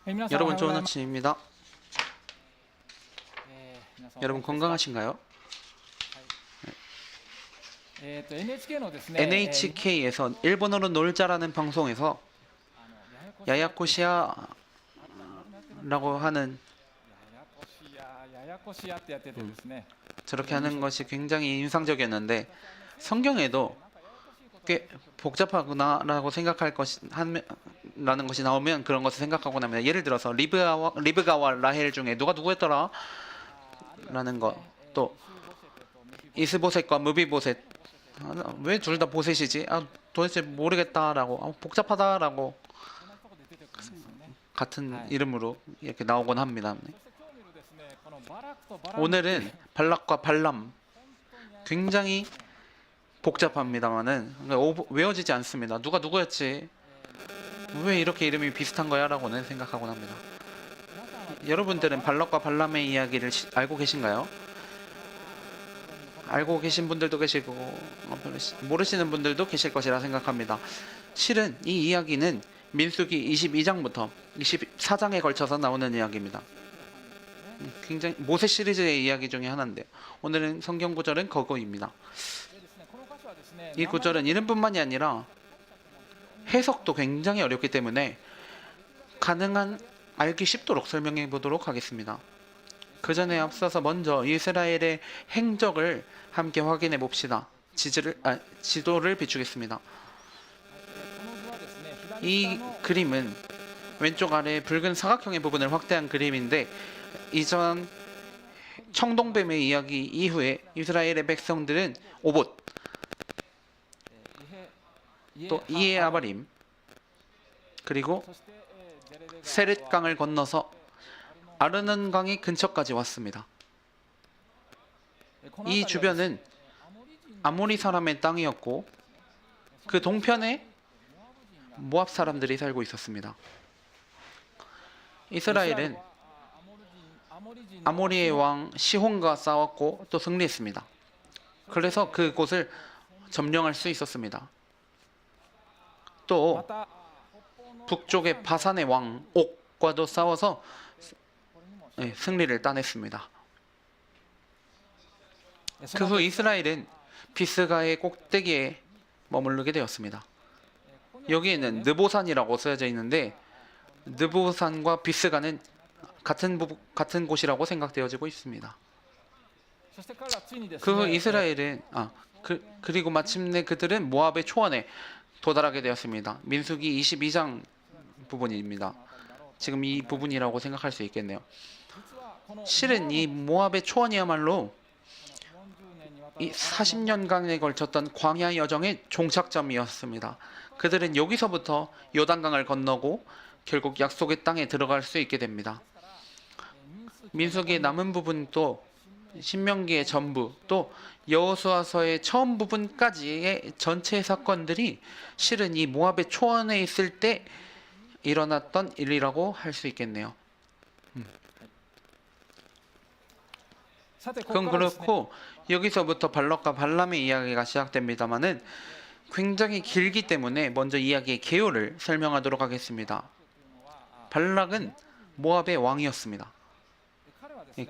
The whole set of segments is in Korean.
여러분 좋은 아침입니다. 여러분 건강하신가요? NHK에서 일본어로 놀자라는 방송에서 야야코시아라고 하는 저렇게 하는 것이 굉장히 인상적이었는데, 성경에도 꽤 복잡하구나라고 생각할 라는 것이 나오면 그런 것을 생각하고 나면, 예를 들어서 리브가와 라헬 중에 누가 누구였더라? 라는 것, 또 이스보셋과 무비보셋, 왜 둘 다 보셋이지? 도대체 모르겠다라고, 복잡하다라고 같은 이름으로 이렇게 나오곤 합니다. 오늘은 발락과 발람, 굉장히 복잡합니다만은 외워지지 않습니다. 누가 누구였지? 왜 이렇게 이름이 비슷한 거야? 라고는 생각하곤 합니다. 여러분들은 발락과 발람의 이야기를 알고 계신가요? 알고 계신 분들도 계시고 모르시는 분들도 계실 것이라 생각합니다. 실은 이 이야기는 민수기 22장부터 24장에 걸쳐서 나오는 이야기입니다. 굉장히 모세 시리즈의 이야기 중에 하나인데요. 오늘은 성경 구절은 그거입니다. 이 구절은 이름뿐만이 아니라 해석도 굉장히 어렵기 때문에 가능한 알기 쉽도록 설명해 보도록 하겠습니다. 그 전에 앞서서 먼저 이스라엘의 행적을 함께 확인해 봅시다. 지도를 비추겠습니다. 이 그림은 왼쪽 아래 붉은 사각형의 부분을 확대한 그림인데, 이전 청동뱀의 이야기 이후에 이스라엘의 백성들은 오봇, 또 이에 아바림, 그리고 세렛강을 건너서 아르논강의 근처까지 왔습니다. 이 주변은 아모리 사람의 땅이었고, 그 동편에 모압 사람들이 살고 있었습니다. 이스라엘은 아모리의 왕 시혼과 싸웠고 또 승리했습니다. 그래서 그곳을 점령할 수 있었습니다. 또 북쪽의 바산의 왕 옥과도 싸워서 승리를 따냈습니다. 그 후 이스라엘은 비스가의 꼭대기에 머무르게 되었습니다. 여기에는 느보산이라고 쓰여져 있는데, 느보산과 비스가는 같은 곳이라고 생각되어지고 있습니다. 그 후 이스라엘은 그리고 마침내 그들은 모압의 초원에 도달하게 되었습니다. 민수기 22장 부분입니다. 지금 이 부분이라고 생각할 수 있겠네요. 실은 이 모압의 초원이야말로 이 40년간에 걸쳤던 광야 여정의 종착점이었습니다. 그들은 여기서부터 요단강을 건너고 결국 약속의 땅에 들어갈 수 있게 됩니다. 민수기의 남은 부분도 신명기의 전부, 또 여호수아서의 처음 부분까지의 전체 사건들이 실은 이 모압의 초원에 있을 때 일어났던 일이라고 할 수 있겠네요. 그건 그렇고, 여기서부터 발락과 발람의 이야기가 시작됩니다만은 굉장히 길기 때문에 먼저 이야기의 개요를 설명하도록 하겠습니다. 발락은 모압의 왕이었습니다.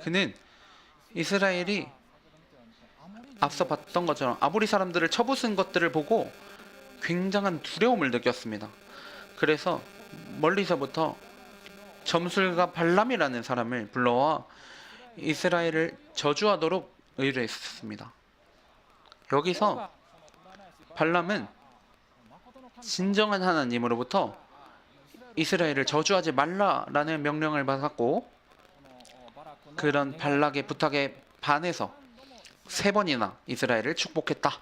그는 이스라엘이 앞서 봤던 것처럼 아모리 사람들을 쳐부순 것들을 보고 굉장한 두려움을 느꼈습니다. 그래서 멀리서부터 점술가 발람이라는 사람을 불러와 이스라엘을 저주하도록 의뢰했습니다. 여기서 발람은 진정한 하나님으로부터 이스라엘을 저주하지 말라라는 명령을 받았고, 그런 발락의 부탁에 반해서 3번이나 이스라엘을 축복했다.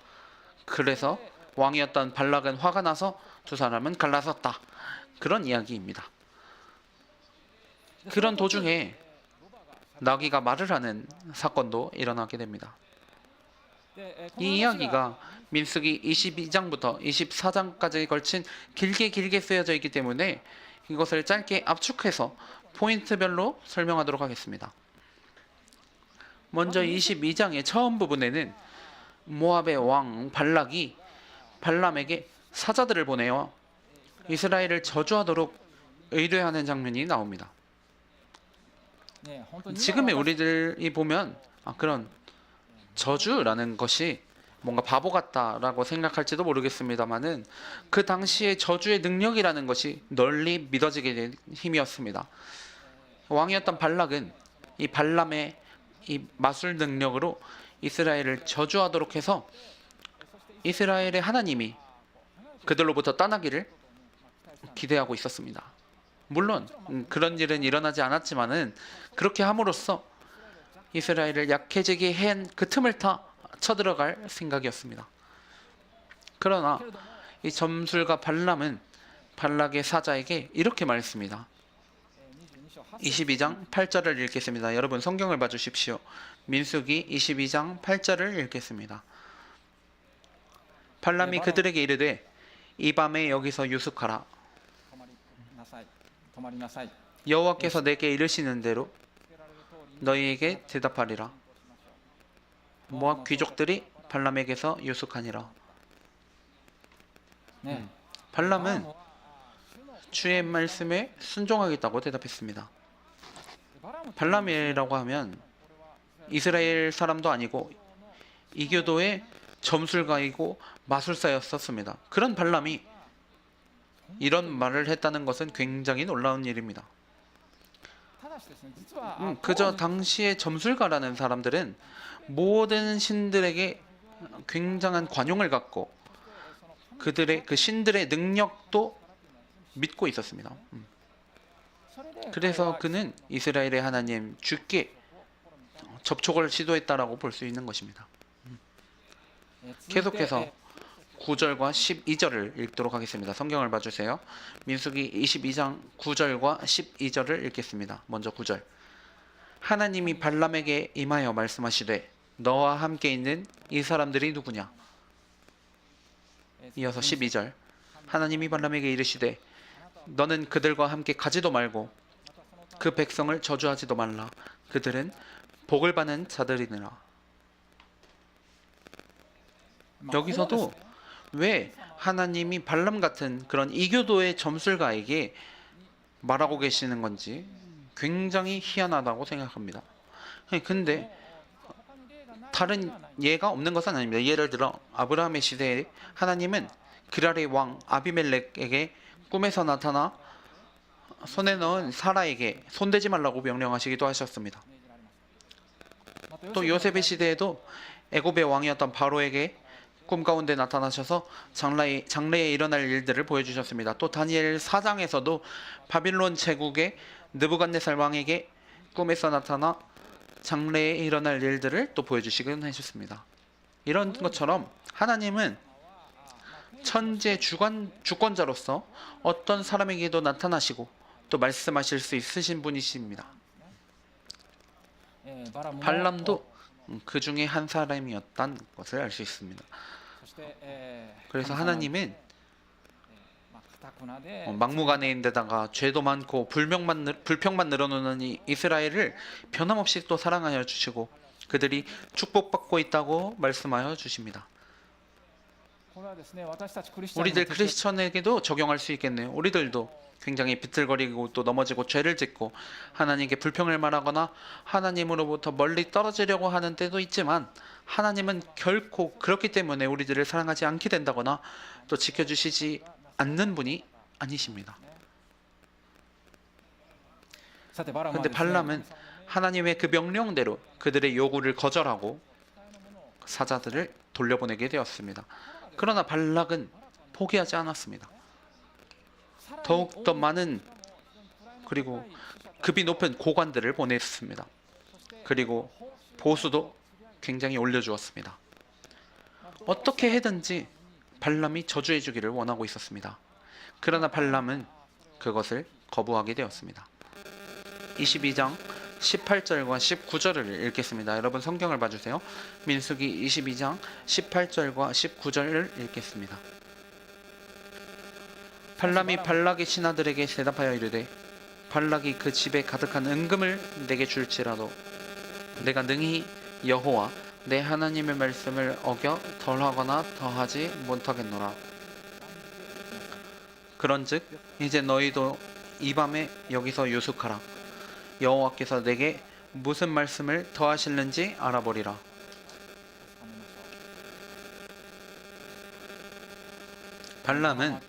그래서 왕이었던 발락은 화가 나서 두 사람은 갈라섰다. 그런 이야기입니다. 그런 도중에 나귀가 말을 하는 사건도 일어나게 됩니다. 이 이야기가 민수기 22장부터 24장까지 걸친 길게 쓰여져 있기 때문에 이것을 짧게 압축해서 포인트별로 설명하도록 하겠습니다. 먼저 22장의 처음 부분에는 모압의 왕 발락이 발람에게 사자들을 보내어 이스라엘을 저주하도록 의뢰하는 장면이 나옵니다. 지금의 우리들이 보면 그런 저주라는 것이 뭔가 바보 같다라고 생각할지도 모르겠습니다만은 그 당시의 저주의 능력이라는 것이 널리 믿어지게 된 힘이었습니다. 왕이었던 발락은 이 발람의 이 마술 능력으로 이스라엘을 저주하도록 해서 이스라엘의 하나님이 그들로부터 떠나기를 기대하고 있었습니다. 물론 그런 일은 일어나지 않았지만은 그렇게 함으로써 이스라엘을 약해지게 한 그 틈을 타 쳐들어갈 생각이었습니다. 그러나 이 점술가 발람은 발락의 사자에게 이렇게 말했습니다. 22장 8절을 읽겠습니다. 여러분 성경을 봐주십시오. 민수기 22장 8절을 읽겠습니다. 발람이 그들에게 이르되 이 밤에 여기서 유숙하라. 여호와께서 내게 이르시는 대로 너희에게 대답하리라. 모압 귀족들이 발람에게서 유숙하니라. 발람은 주의 말씀에 순종하겠다고 대답했습니다. 발람이라고 하면 이스라엘 사람도 아니고 이교도의 점술가이고 마술사였었습니다. 그런 발람이 이런 말을 했다는 것은 굉장히 놀라운 일입니다. 그저 당시의 점술가라는 사람들은 모든 신들에게 굉장한 관용을 갖고 그들의 그 신들의 능력도 믿고 있었습니다. 그래서 그는 이스라엘의 하나님 주께 접촉을 시도했다라고 볼 수 있는 것입니다. 계속해서 9절과 12절을 읽도록 하겠습니다. 성경을 봐주세요. 민수기 22장 9절과 12절을 읽겠습니다. 먼저 9절. 하나님이 발람에게 임하여 말씀하시되 너와 함께 있는 이 사람들이 누구냐? 이어서 12절. 하나님이 발람에게 이르시되 너는 그들과 함께 가지도 말고 그 백성을 저주하지도 말라. 그들은 복을 받는 자들이니라. 여기서도 왜 하나님이 발람 같은 그런 이교도의 점술가에게 말하고 계시는 건지 굉장히 희한하다고 생각합니다. 근데 다른 예가 없는 것은 아닙니다. 예를 들어 아브라함의 시대에 하나님은 그랄의 왕 아비멜렉에게 꿈에서 나타나 손에 넣은 사라에게 손대지 말라고 명령하시기도 하셨습니다. 또 요셉의 시대에도 애굽의 왕이었던 바로에게 꿈 가운데 나타나셔서 장래에 일어날 일들을 보여주셨습니다. 또 다니엘 4장에서도 바빌론 제국의 느부갓네살 왕에게 꿈에서 나타나 장래에 일어날 일들을 또 보여주시긴 하셨습니다. 이런 것처럼 하나님은 천재 주권자로서 어떤 사람에게도 나타나시고 또 말씀하실 수 있으신 분이십니다. 발람도 그 중에 한 사람이었다는 것을 알 수 있습니다. 그래서 하나님은 막무가내인데다가 죄도 많고 불평만 늘어놓는 이 이스라엘을 변함없이 또 사랑하여 주시고 그들이 축복받고 있다고 말씀하여 주십니다. 우리들 크리스천에게도 적용할 수 있겠네요. 우리들도 굉장히 비틀거리고 또 넘어지고 죄를 짓고 하나님께 불평을 말하거나 하나님으로부터 멀리 떨어지려고 하는 때도 있지만 하나님은 결코 그렇기 때문에 우리들을 사랑하지 않게 된다거나 또 지켜주시지 않는 분이 아니십니다. 그런데 발람은 하나님의 그 명령대로 그들의 요구를 거절하고 사자들을 돌려보내게 되었습니다. 그러나 발락은 포기하지 않았습니다. 더욱더 많은 그리고 급이 높은 고관들을 보냈습니다. 그리고 보수도 굉장히 올려주었습니다. 어떻게 해든지 발람이 저주해 주기를 원하고 있었습니다. 그러나 발람은 그것을 거부하게 되었습니다. 22장 18절과 19절을 읽겠습니다. 여러분 성경을 봐주세요. 민수기 22장 18절과 19절을 읽겠습니다. 발람이 발락의 신하들에게 대답하여 이르되 발락이 그 집에 가득한 은금을 내게 줄지라도 내가 능히 여호와 내 하나님의 말씀을 어겨 덜하거나 더하지 못하겠노라. 그런즉 이제 너희도 이 밤에 여기서 유숙하라. 여호와께서 내게 무슨 말씀을 더하실는지 알아보리라. 발람은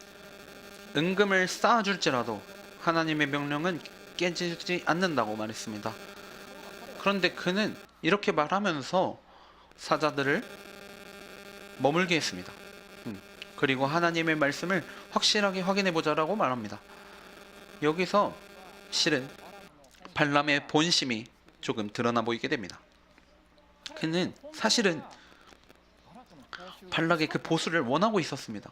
은금을 쌓아줄지라도 하나님의 명령은 깨지지 않는다고 말했습니다. 그런데 그는 이렇게 말하면서 사자들을 머물게 했습니다. 그리고 하나님의 말씀을 확실하게 확인해보자라고 말합니다. 여기서 실은 발람의 본심이 조금 드러나 보이게 됩니다. 그는 사실은 발락의 그 보수를 원하고 있었습니다.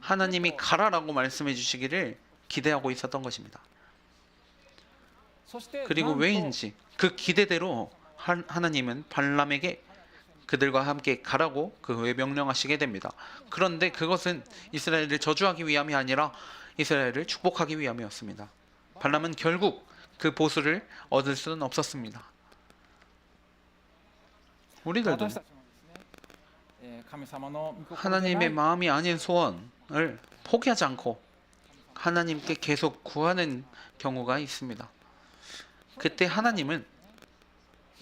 하나님이 가라라고 말씀해 주시기를 기대하고 있었던 것입니다. 그리고 왜인지 그 기대대로 하나님은 발람에게 그들과 함께 가라고 그 후에 명령하시게 됩니다. 그런데 그것은 이스라엘을 저주하기 위함이 아니라 이스라엘을 축복하기 위함이었습니다. 발람은 결국 그 보수를 얻을 수는 없었습니다. 우리들도 하나님의 마음이 아닌 소원을 포기하지 않고 하나님께 계속 구하는 경우가 있습니다. 그때 하나님은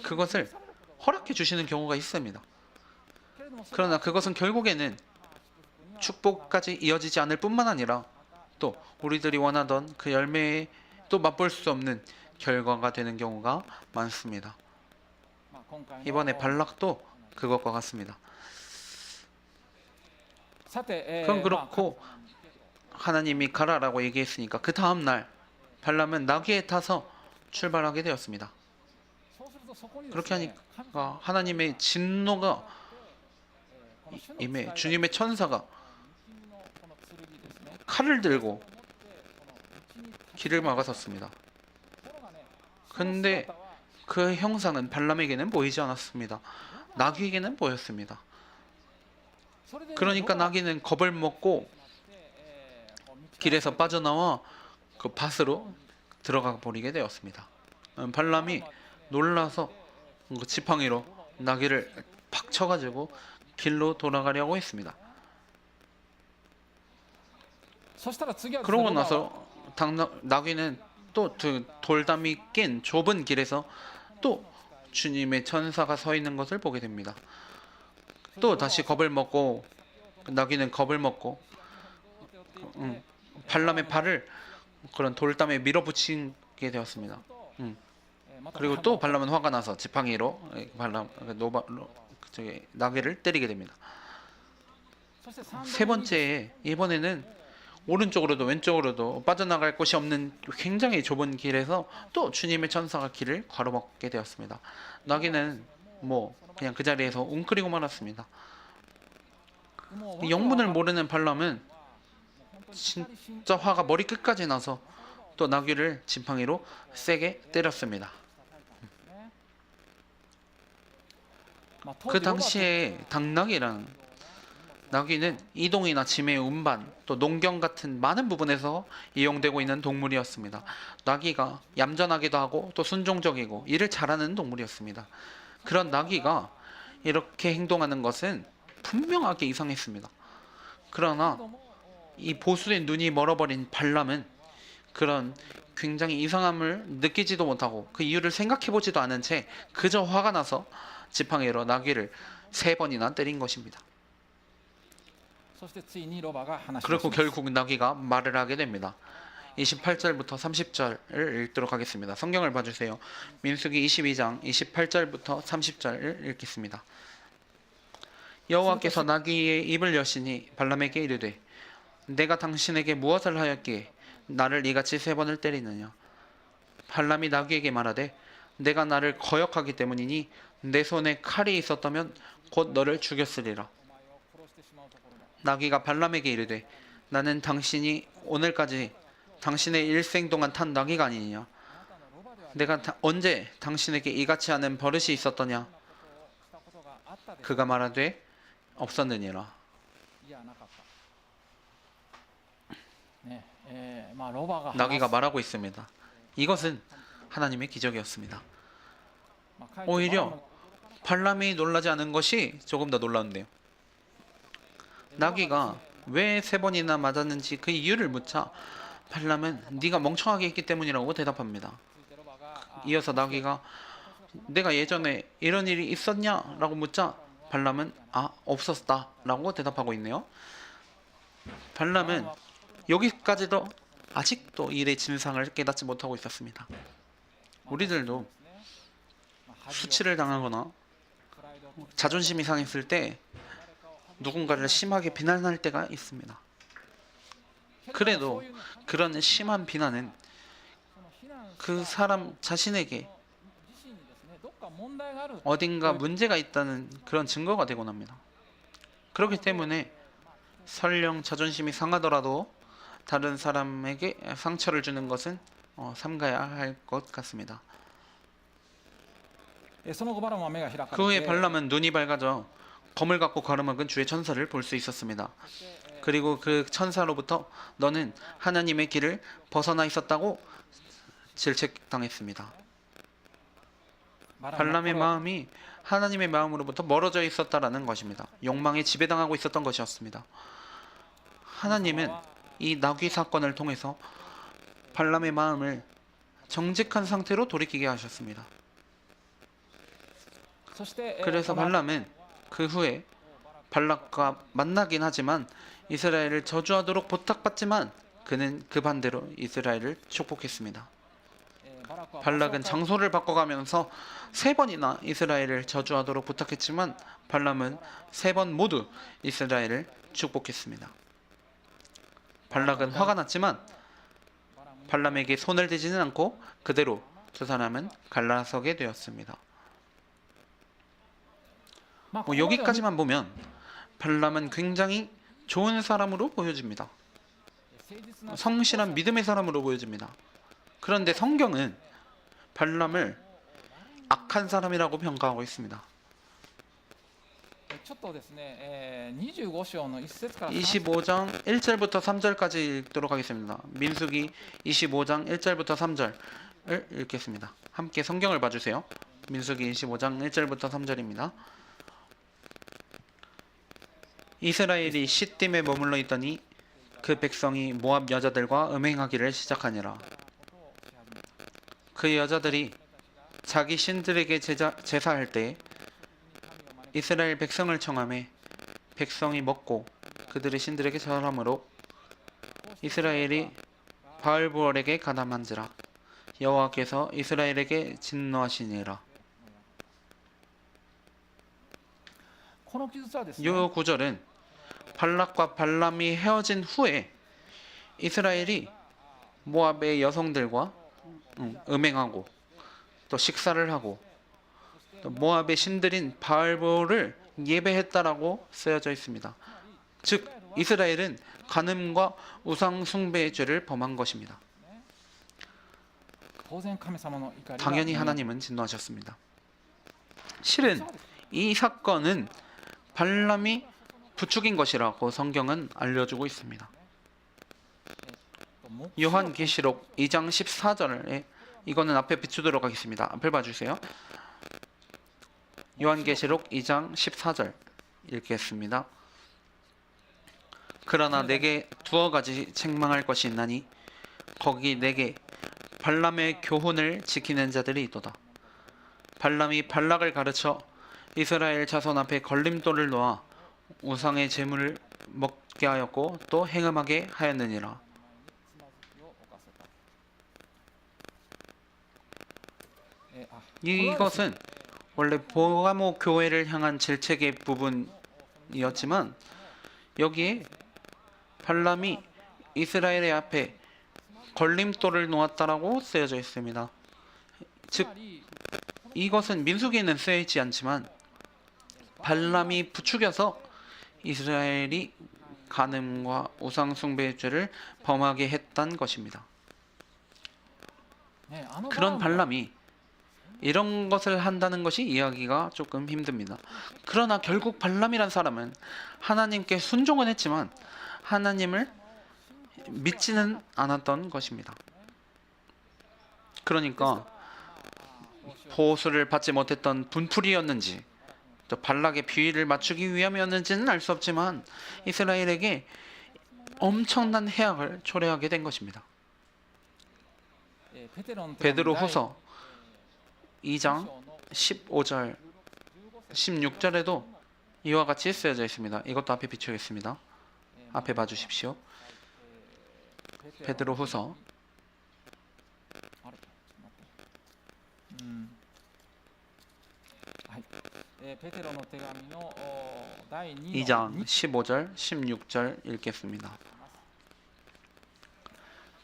그것을 허락해 주시는 경우가 있습니다. 그러나 그것은 결국에는 축복까지 이어지지 않을 뿐만 아니라 또 우리들이 원하던 그 열매에 또 맛볼 수 없는 결과가 되는 경우가 많습니다. 이번에 발락도 그것과 같습니다. 그럼 그렇고 하나님이 가라라고 얘기했으니까 그 다음 날 발람은 나귀에 타서 출발하게 되었습니다. 그렇게 하니까 하나님의 진노가 임해 주님의 천사가 칼을 들고 길을 막아섰습니다. 근데 그 형상은 발람에게는 보이지 않았습니다. 나귀에게는 보였습니다. 그러니까 나귀는 겁을 먹고 길에서 빠져나와 그 밭으로 들어가 버리게 되었습니다. 발람이 놀라서 그 지팡이로 나귀를 팍 쳐가지고 길로 돌아가려고 했습니다. 그러고 나서 나귀는 또 돌담이 낀 좁은 길에서 또 주님의 천사가 서 있는 것을 보게 됩니다. 또 다시 겁을 먹고 나귀는 겁을 먹고 발람의 발을 그런 돌담에 밀어붙이게 되었습니다. 그리고 또 발람은 화가 나서 지팡이로 나귀를 때리게 됩니다. 세 번째에 이번에는 오른쪽으로도 왼쪽으로도 빠져나갈 곳이 없는 굉장히 좁은 길에서 또 주님의 천사가 길을 가로막게 되었습니다. 나귀는 그냥 그 자리에서 웅크리고 말았습니다. 영문을 모르는 발람은 진짜 화가 머리 끝까지 나서 또 나귀를 지팡이로 세게 때렸습니다. 그 당시에 당나귀란 나귀는 이동이나 짐의 운반, 또 농경 같은 많은 부분에서 이용되고 있는 동물이었습니다. 나귀가 얌전하기도 하고 또 순종적이고 일을 잘하는 동물이었습니다. 그런 나귀가 이렇게 행동하는 것은 분명하게 이상했습니다. 그러나 이 보수의 눈이 멀어버린 발람은 그런 굉장히 이상함을 느끼지도 못하고 그 이유를 생각해보지도 않은 채 그저 화가 나서 지팡이로 나귀를 3번이나 때린 것입니다. 그리고 결국 나귀가 말을 하게 됩니다. 28절부터 30절을 읽도록 하겠습니다. 성경을 봐주세요. 민수기 22장 28절부터 30절을 읽겠습니다. 여호와께서 나귀의 입을 여시니 발람에게 이르되 내가 당신에게 무엇을 하였기에 나를 이같이 3번을 때리느냐. 발람이 나귀에게 말하되 내가 나를 거역하기 때문이니 내 손에 칼이 있었다면 곧 너를 죽였으리라. 나귀가 발람에게 이르되 나는 당신이 오늘까지 당신의 일생 동안 탄 나귀가 아니냐. 내가 언제 당신에게 이같이 하는 버릇이 있었더냐. 그가 말하되 없었느니라. 나귀가 말하고 있습니다. 이것은 하나님의 기적이었습니다. 오히려 발람이 놀라지 않은 것이 조금 더 놀라운데요. 나귀가 왜 3번이나 맞았는지 그 이유를 묻자 발람은 네가 멍청하게 했기 때문이라고 대답합니다. 이어서 나귀가 내가 예전에 이런 일이 있었냐라고 묻자 발람은 없었다라고 대답하고 있네요. 발람은 여기까지도 아직도 일의 진상을 깨닫지 못하고 있었습니다. 우리들도 수치를 당하거나 자존심이 상했을 때 누군가를 심하게 비난할 때가 있습니다. 그래도 그런 심한 비난은 그 사람 자신에게 어딘가 문제가 있다는 그런 증거가 되곤 합니다. 그렇기 때문에 설령 자존심이 상하더라도 다른 사람에게 상처를 주는 것은 삼가야 할 것 같습니다. 그 후에 발람은 눈이 밝아져 검을 갖고 걸어먹은 주의 천사를 볼 수 있었습니다. 그리고 그 천사로부터 너는 하나님의 길을 벗어나 있었다고 질책당했습니다. 발람의 마음이 하나님의 마음으로부터 멀어져 있었다라는 것입니다. 욕망에 지배당하고 있었던 것이었습니다. 하나님은 이 나귀 사건을 통해서 발람의 마음을 정직한 상태로 돌이키게 하셨습니다. 그래서 발람은 그 후에 발락과 만나긴 하지만 이스라엘을 저주하도록 부탁받지만 그는 그 반대로 이스라엘을 축복했습니다. 발락은 장소를 바꿔가면서 3번이나 이스라엘을 저주하도록 부탁했지만 발람은 3번 모두 이스라엘을 축복했습니다. 발락은 화가 났지만 발람에게 손을 대지는 않고 그대로 두 사람은 갈라서게 되었습니다. 여기까지만 보면 발람은 굉장히 좋은 사람으로 보여집니다. 성실한 믿음의 사람으로 보여집니다. 그런데 성경은 발람을 악한 사람이라고 평가하고 있습니다. 25장 1절부터 3절까지 읽도록 하겠습니다. 민수기 25장 1절부터 3절을 읽겠습니다. 함께 성경을 봐주세요. 민수기 25장 1절부터 3절입니다. 이스라엘이 시딤에 머물러 있더니 그 백성이 모압 여자들과 음행하기를 시작하니라. 그 여자들이 자기 신들에게 제사할 때 이스라엘 백성을 청하매 백성이 먹고 그들의 신들에게 절함으로 이스라엘이 바알보알에게 가담한지라. 여호와께서 이스라엘에게 진노하시니라. 이 구절은 발락과 발람이 헤어진 후에 이스라엘이 모압의 여성들과 음행하고 또 식사를 하고 또 모압의 신들인 바알보를 예배했다라고 쓰여져 있습니다. 즉 이스라엘은 간음과 우상 숭배의 죄를 범한 것입니다. 당연히 하나님은 진노하셨습니다. 실은 이 사건은 발람이 부추긴 것이라고 성경은 알려주고 있습니다. 요한계시록 2장 14절에 이거는 앞에 비추도록 하겠습니다. 앞을 봐주세요. 요한계시록 2장 14절 읽겠습니다. 그러나 내게 두어 가지 책망할 것이 있나니 거기 내게 발람의 교훈을 지키는 자들이 있도다. 발람이 발락을 가르쳐 이스라엘 자손 앞에 걸림돌을 놓아 우상의 제물을 먹게 하였고 또 행음하게 하였느니라. 이것은 원래 보가모 교회를 향한 질책의 부분이었지만 여기에 발람이 이스라엘의 앞에 걸림돌을 놓았다라고 쓰여져 있습니다. 즉 이것은 민수기에는 쓰여있지 않지만 발람이 부추겨서 이스라엘이 간음과 우상 숭배의 죄를 범하게 했던 것입니다. 그런 발람이 이런 것을 한다는 것이 이해하기가 조금 힘듭니다. 그러나 결국 발람이란 사람은 하나님께 순종은 했지만 하나님을 믿지는 않았던 것입니다. 그러니까 보수를 받지 못했던 분풀이였는지 또 발락의 비위를 맞추기 위함이었는지는 알 수 없지만 이스라엘에게 엄청난 해악을 초래하게 된 것입니다. 베드로후서 2장 15절 16절에도 이와 같이 쓰여져 있습니다. 이것도 앞에 비추겠습니다. 앞에 봐주십시오. 베드로후서 2장 15절 16절 읽겠습니다.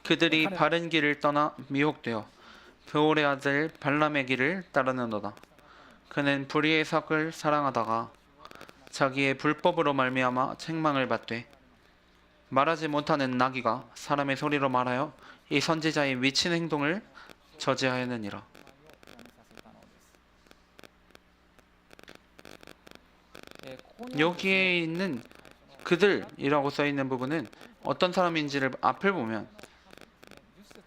그들이 바른 길을 떠나 미혹되어 베올의 아들 발람의 길을 따르는도다. 그는 불의의 삭을 사랑하다가 자기의 불법으로 말미암아 책망을 받되 말하지 못하는 나귀가 사람의 소리로 말하여 이 선지자의 미친 행동을 저지하였느니라. 여기에 있는 그들이라고 써 있는 부분은 어떤 사람인지를 앞을 보면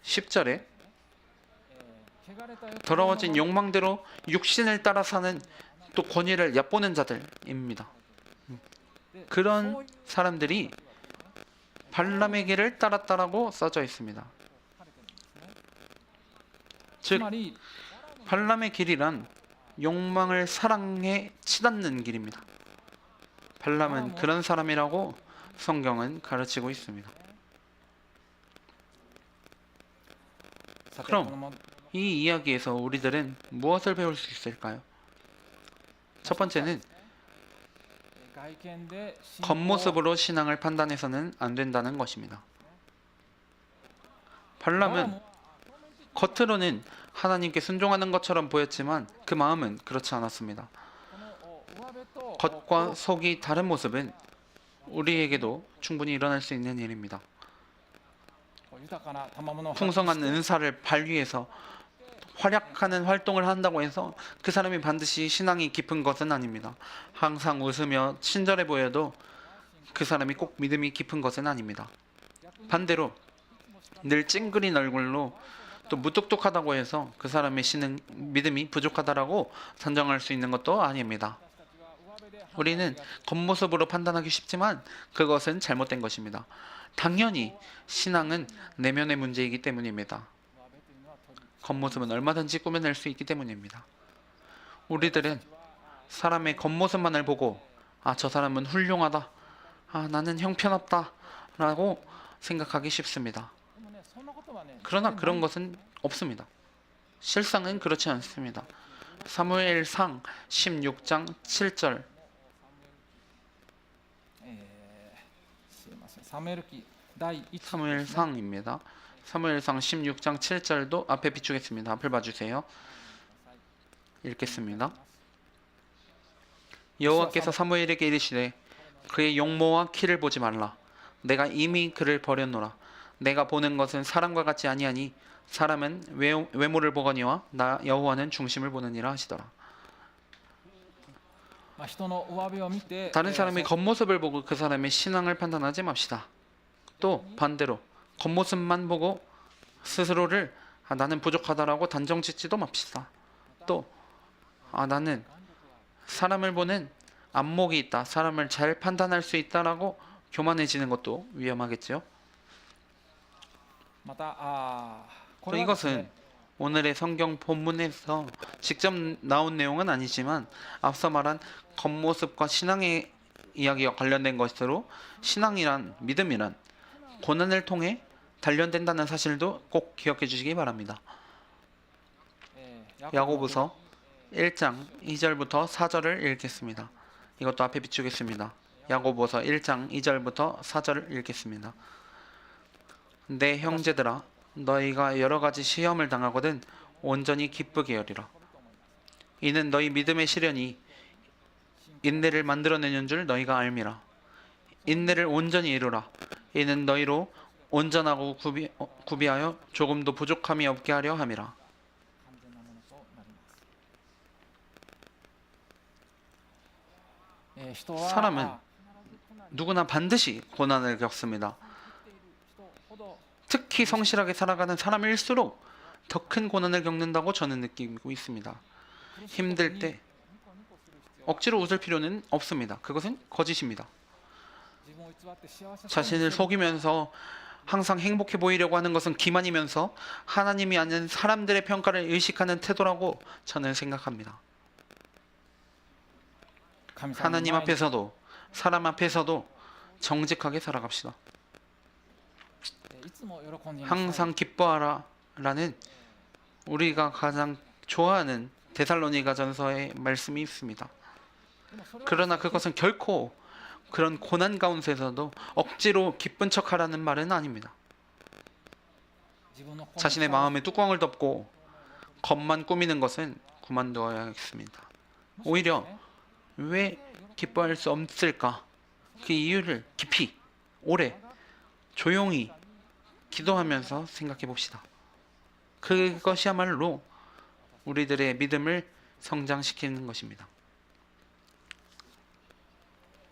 10절에 더러워진 욕망대로 육신을 따라 사는 또 권위를 얕보는 자들입니다. 그런 사람들이 발람의 길을 따랐다라고 써져 있습니다. 즉 발람의 길이란 욕망을 사랑해 치닫는 길입니다. 발람은 그런 사람이라고 성경은 가르치고 있습니다. 그럼 이 이야기에서 우리들은 무엇을 배울 수 있을까요? 첫 번째는 겉모습으로 신앙을 판단해서는 안 된다는 것입니다. 발람은 겉으로는 하나님께 순종하는 것처럼 보였지만 그 마음은 그렇지 않았습니다. 겉과 속이 다른 모습은 우리에게도 충분히 일어날 수 있는 일입니다. 풍성한 은사를 발휘해서 활약하는 활동을 한다고 해서 그 사람이 반드시 신앙이 깊은 것은 아닙니다. 항상 웃으며 친절해 보여도 그 사람이 꼭 믿음이 깊은 것은 아닙니다. 반대로 늘 찡그린 얼굴로 또 무뚝뚝하다고 해서 그 사람의 믿음이 부족하다라고 단정할 수 있는 것도 아닙니다. 우리는 겉모습으로 판단하기 쉽지만 그것은 잘못된 것입니다. 당연히 신앙은 내면의 문제이기 때문입니다. 겉모습은 얼마든지 꾸며낼 수 있기 때문입니다. 우리들은 사람의 겉모습만을 보고 저 사람은 훌륭하다, 나는 형편없다 라고 생각하기 쉽습니다. 그러나 그런 것은 없습니다. 실상은 그렇지 않습니다. 사무엘상 16장 7절 사무엘상입니다. 사무엘상 16장 7절도 앞에 비추겠습니다. 앞을 봐주세요. 읽겠습니다. 여호와께서 사무엘에게 이르시되 그의 용모와 키를 보지 말라. 내가 이미 그를 버렸노라. 내가 보는 것은 사람과 같지 아니하니 사람은 외모를 보거니와 나 여호와는 중심을 보느니라 하시더라. 다른 사람의 겉모습을 보고 그 사람의 신앙을 판단하지 맙시다. 또 반대로 겉모습만 보고 스스로를 나는 부족하다라고 단정짓지도 맙시다. 또 나는 사람을 보는 안목이 있다, 사람을 잘 판단할 수 있다라고 교만해지는 것도 위험하겠죠. 이것은 오늘의 성경 본문에서 직접 나온 내용은 아니지만 앞서 말한 겉모습과 신앙의 이야기와 관련된 것으로 신앙이란 믿음이란 고난을 통해 단련된다는 사실도 꼭 기억해 주시기 바랍니다. 야고보서 1장 2절부터 4절을 읽겠습니다. 이것도 앞에 비추겠습니다. 야고보서 1장 2절부터 4절을 읽겠습니다. 내 형제들아, 너희가 여러 가지 시험을 당하거든 온전히 기쁘게 여리라. 이는 너희 믿음의 시련이 인내를 만들어내는 줄 너희가 알미라. 인내를 온전히 이루라. 이는 너희로 온전하고 구비하여 조금도 부족함이 없게 하려 함이라. 사람은 누구나 반드시 고난을 겪습니다. 특히 성실하게 살아가는 사람일수록 더 큰 고난을 겪는다고 저는 느끼고 있습니다. 힘들 때 억지로 웃을 필요는 없습니다. 그것은 거짓입니다. 자신을 속이면서 항상 행복해 보이려고 하는 것은 기만이면서 하나님이 아닌 사람들의 평가를 의식하는 태도라고 저는 생각합니다. 神様の 하나님 前に 앞에서도 사람 앞에서도 정직하게 살아갑시다. いつも喜んでいなさい 항상 기뻐하라라는 우리가 가장 좋아하는 데살로니가전서의 말씀이 있습니다. でもそれは 그러나 그것은 결코 그런 고난 가운데서도 억지로 기쁜 척하라는 말은 아닙니다. 自分の心の 자신의 마음에 뚜껑을 덮고 겉만 꾸미는 것은 그만두어야겠습니다. 오히려 왜 기뻐할 수 없을까? 그 이유를 깊이, 오래, 조용히 기도하면서 생각해 봅시다. 그것이야말로 우리들의 믿음을 성장시키는 것입니다.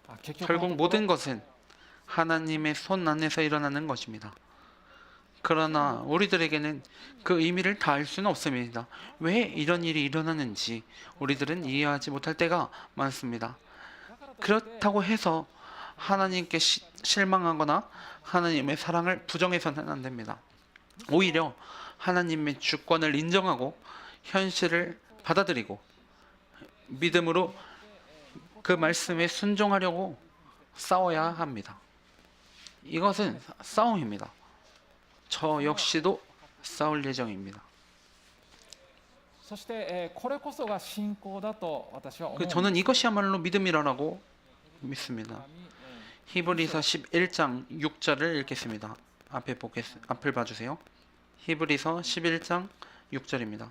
あ結局 결국 모든 것은 하나님의 손 안에서 일어나는 것입니다. 그러나 우리들에게는 그 의미를 다 알 수는 없습니다. 왜 이런 일이 일어나는지 우리들은 이해하지 못할 때가 많습니다. 그렇다고 해서 하나님께 실망하거나 하나님의 사랑을 부정해서는 안 됩니다. 오히려 하나님의 주권을 인정하고 현실을 받아들이고 믿음으로 그 말씀에 순종하려고 싸워야 합니다. 이것은 싸움입니다. 저 역시도 싸울 예정입니다. そして、これこそが信仰だと私は思うんです 저는 이것이야말로 믿음이라고 믿습니다. 神 히브리서 11장 6절을 읽겠습니다. 앞을 봐주세요. 히브리서 11장 6절입니다.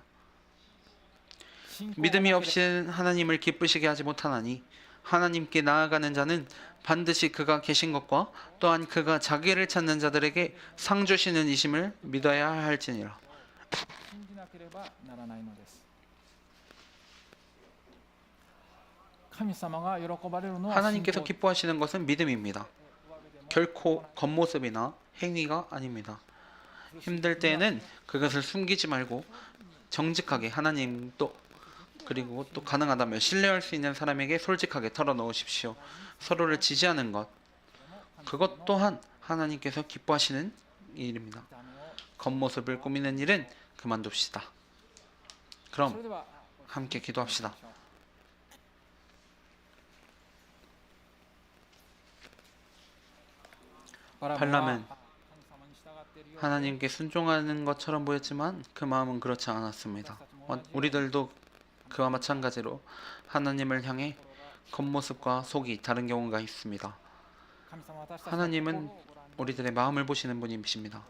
信仰が 믿음이 なければ 없이는 하나님을 기쁘시게 하지 못하나니 하나님께 나아가는 자는 반드시 그가 계신 것과 또한 그가 자기를 찾는 자들에게 상 주시는 이심을 믿어야 할지니라. 信じなければならないのです。神様が喜ばれるのは信 하나님께서 仰 기뻐하시는 것은 믿음입니다. 결코 겉모습이나 행위가 아닙니다. 힘들 때에는 그것을 숨기지 말고 정직하게 하나님도 그리고 또 가능하다면 신뢰할 수 있는 사람에게 솔직하게 털어놓으십시오. 서로를 지지하는 것 그것 또한 하나님께서 기뻐하시는 일입니다. 見た目を 겉모습을 꾸미는 일은 그만둡시다. そ 그럼 れでは 함께 기도합시다. 발람은 하나님께 순종하는 것처럼 보였지만 그 마음은 그렇지 않았습니다. 우리들도 그와 마찬가지로 하나님을 향해 겉모습과 속이 다른 경우가 있습니다. 하나님은 우리들의 마음을 보시는 분이십니다.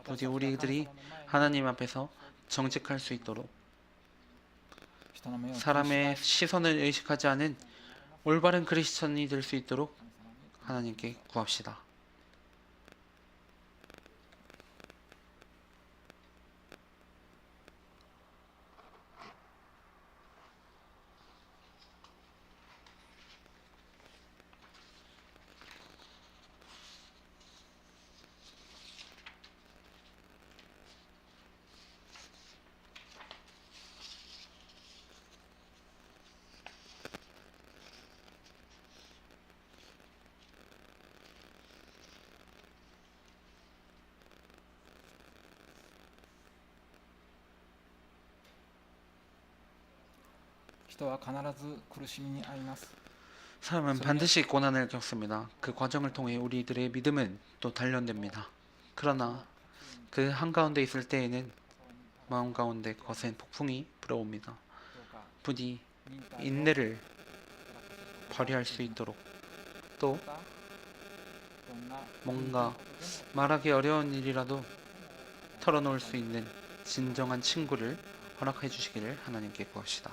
부디 우리들이 하나님 앞에서 정직할 수 있도록 사람의 시선을 의식하지 않은 올바른 크리스천이 될 수 있도록 하나님께 구합시다. 사람은 반드시 고난을 겪습니다. 그 과정을 통해 우리들의 믿음은 또 단련됩니다. 그러나 그 한가운데 있을 때에는 마음 가운데 거센 폭풍이 불어옵니다. 부디 인내를 발휘할 수 있도록 또 뭔가 말하기 어려운 일이라도 털어놓을 수 있는 진정한 친구를 허락해 주시기를 하나님께 구합시다.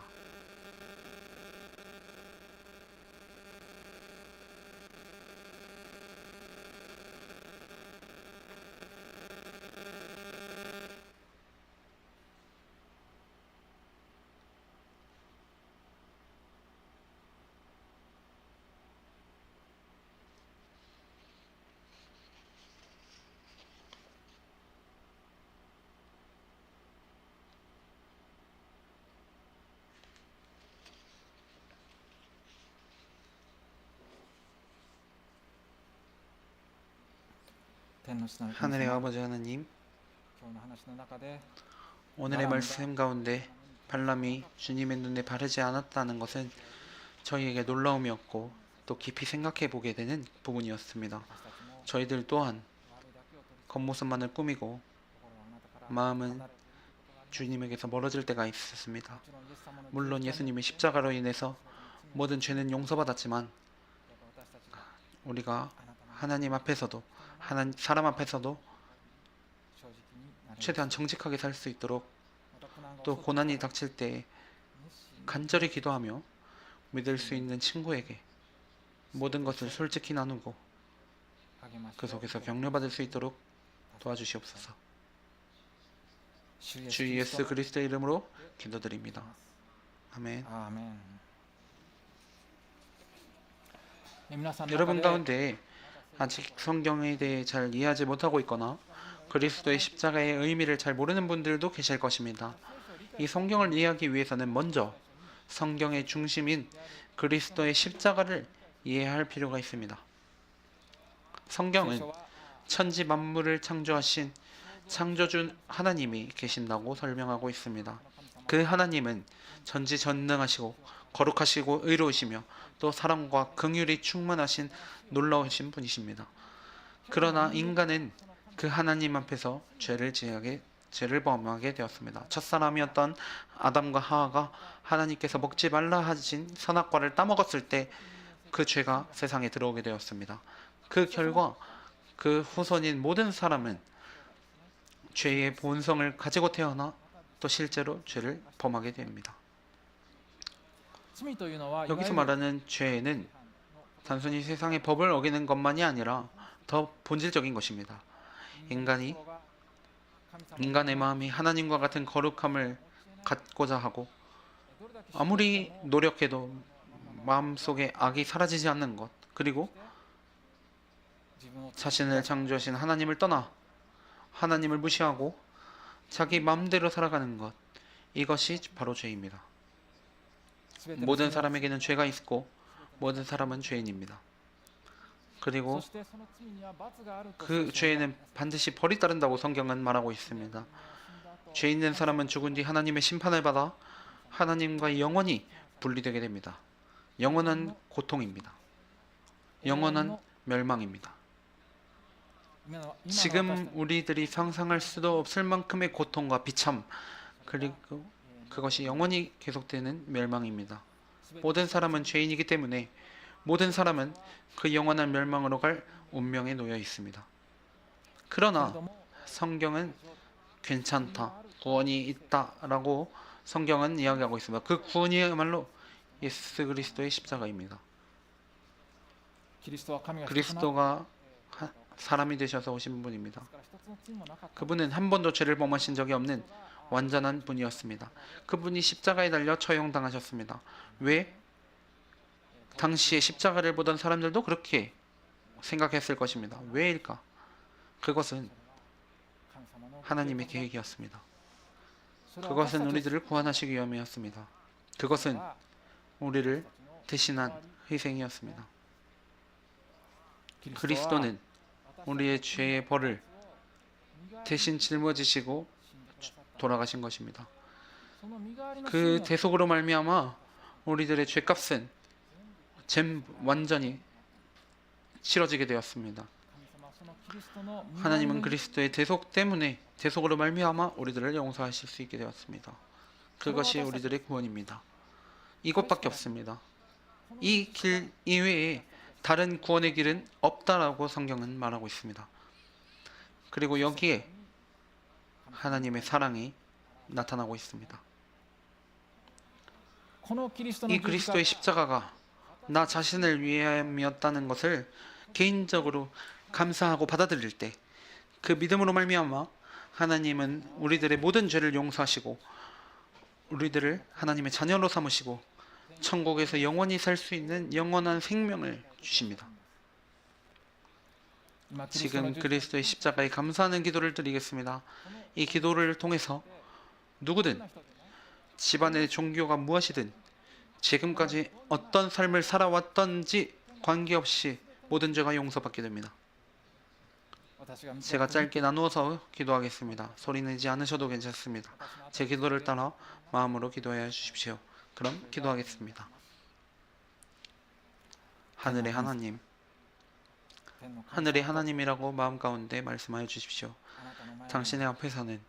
天の父なる神 하늘의 様、 아버지 하나님, 今日の話の中で 오늘의 말씀 가운데 발람이 주님의 눈에 바르지 않았다는 것은 저희에게 놀라움이었고 또 깊이 생각해 보게 되는 부분이었습니다. 私たちも 저희들 또한 周りだけを取り 겉모습만을 꾸미고 心はあなたから 마음은 離れていくことがあり、 주님에게서 멀어질 때가 있었습니다. もちろんイエス様の 물론 十字架に 예수님의 십자가로 인해서 모든 죄는 용서받았지만 私たちが 우리가 あなたの 하나님 앞에서도 사람 앞에서도 正直になれます。 최대한 정직하게 살 수 있도록 また苦難が 또 襲って 고난이 닥칠 때 熱心に 간절히 기도하며 믿을 수 있는 친구에게 모든 것을 솔직히 나누고 励まし 그 속에서 격려받을 수 있도록 도와주시옵소서. 主 주 イエス 예수 그리스도의 이름으로 기도드립니다. ア 아멘. ーメン。皆さんの 여러분 中で 가운데 아직 성경에 대해 잘 이해하지 못하고 있거나 그리스도의 십자가의 의미를 잘 모르는 분들도 계실 것입니다. 이 성경을 이해하기 위해서는 먼저 성경의 중심인 그리스도의 십자가를 이해할 필요가 있습니다. 성경은 천지 만물을 창조하신 창조주 하나님이 계신다고 설명하고 있습니다. 그 하나님은 전지전능하시고 거룩하시고 의로우시며 또 사랑과 긍휼이 충만하신 놀라우신 분이십니다. 그러나 인간은 그 하나님 앞에서 죄를 범하게 되었습니다. 첫사람이었던 아담과 하와가 하나님께서 먹지 말라 하신 선악과를 따먹었을 때 그 죄가 세상에 들어오게 되었습니다. 그 결과 그 후손인 모든 사람은 죄의 본성을 가지고 태어나 또 실제로 죄를 범하게 됩니다. 罪というのは 여기서 말하는 죄는 단순히 세상의 법을 어기는 것만이 아니라 더 본질적인 것입니다. 인간의 마음이 하나님과 같은 거룩함을 갖고자 하고 아무리 노력해도 마음속에 악이 사라지지 않는 것, 그리고 자신을 창조하신 하나님을 떠나 하나님을 무시하고 자기 마음대로 살아가는 것, 이것이 바로 죄입니다. 모든 사람에게는 죄가 있고 모든 사람은 죄인입니다. 그리고 그 죄에는 반드시 벌이 따른다고 성경은 말하고 있습니다. 죄 있는 사람은 죽은 뒤 하나님의 심판을 받아 하나님과 영원히 분리되게 됩니다. 영원한 고통입니다. 영원한 멸망입니다. 지금 우리들이 상상할 수도 없을 만큼의 고통과 비참, 그리고 그것이 영원히 계속되는 멸망입니다. 모든 사람은 죄인이기 때문에 모든 사람은 그 영원한 멸망으로 갈 운명에 놓여 있습니다. 그러나 성경은 괜찮다, 구원이 있다라고 성경은 이야기하고 있습니다. 그 구원이야말로 예수 그리스도의 십자가입니다. 그리스도가 사람이 되셔서 오신 분입니다. 그분은 한 번도 죄를 범하신 적이 없는 완전한 분이었습니다. 그분이 십자가에 달려 처형당하셨습니다. 왜? 당시에 십자가를 보던 사람들도 그렇게 생각했을 것입니다. 왜일까? 그것은 하나님의 계획이었습니다. 그것은 우리들을 구원하시기 위함이었습니다. 그것은 우리를 대신한 희생이었습니다. 그리스도는 우리의 죄의 벌을 대신 짊어지시고 돌아가신 것입니다. 그 대속으로 말미암아 우리들의 죄값은 완전히 치러지게 되었습니다. 하나님은 그리스도의 대속 때문에 대속으로 말미암아 우리들을 용서하실 수 있게 되었습니다. 그것이 우리들의 구원입니다. 이것밖에 없습니다. 이 길 이외에 다른 구원의 길은 없다라고 성경은 말하고 있습니다. 그리고 여기에 하나님의 사랑이 나타나고 있습니다. 이 그리스도의 십자가가 나 자신을 위함이었다는 것을 개인적으로 감사하고 받아들일 때 그 믿음으로 말미암아 하나님은 우리들의 모든 죄를 용서하시고 우리들을 하나님의 자녀로 삼으시고 천국에서 영원히 살 수 있는 영원한 생명을 주십니다. 지금 그리스도의 십자가에 감사하는 기도를 드리겠습니다. 이 기도를 통해서 누구든 집안의 종교가 무엇이든 지금까지 어떤 삶을 살아왔던지 관계없이 모든 죄가 용서받게 됩니다. 私が短く 제가 짧게 나누어서 기도하겠습니다. 소리 내지 않으셔도 괜찮습니다. 제 기도를 따라 마음으로 기도해 주십시오. 그럼 기도하겠습니다. 하늘의 하나님, 天の神様 하늘의 하나님이라고 마음 가운데 말씀하여 주십시오. あなたの前に 당신의 앞에서는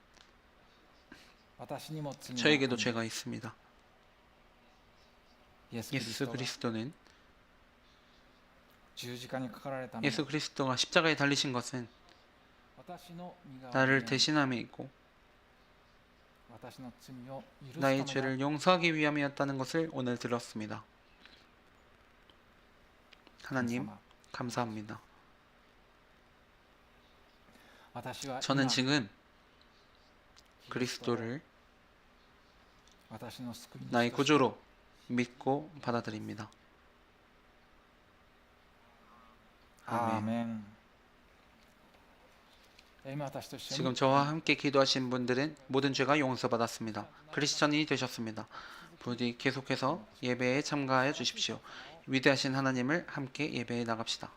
私にも罪が 저에게도 죄가 있습니다. イエスキリス 예수 トが 그리스도는 十字架にかかられたのは 예수 그리스도가 십자가에 달리신 것은 私の身代わり 나를 に 대신함에 있고 私の罪を許すた 나의 めだ 죄를 용서하기 위함이었다는 것을 오늘 들었습니다. 하나님 神様 감사합니다. 私は 저는 今 지금 キリストを 그리스도를 私の救い主 나의 として 구주로 믿고 받아들입니다. アーメン。今私と一緒に 지금 저와 함께 기도하신 분들은 모든 죄가 용서받았습니다. 크리스천이 되셨습니다. 부디 계속해서 예배에 참가하여 주십시오. 위대하신 하나님을 함께 예배해 나갑시다.